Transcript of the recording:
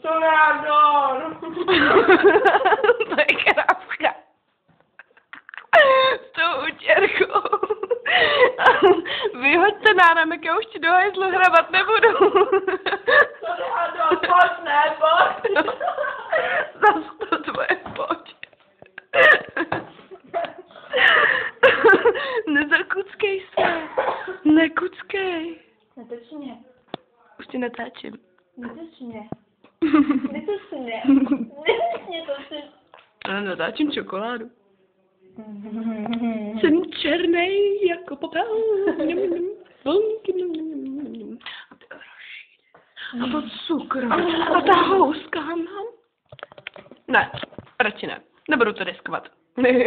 To nádor. To je kráska. S tou utěrkou. Vyhoďte náramek, já už ti do hajzlu hrabat nebudu. To nádor, pojď, ne, pojď. Zas to tvoje, pojď. Nezakuckej se. Nekuckej. Netoč mě. Už ti natáčím. Netoč mě. Netoč mě. Netoč mě. No, natáčím čokoládu. Jsem černej jako popel. A to cukr. A ta houska mám. Ne, radši ne. Nebudu to riskovat. Ne.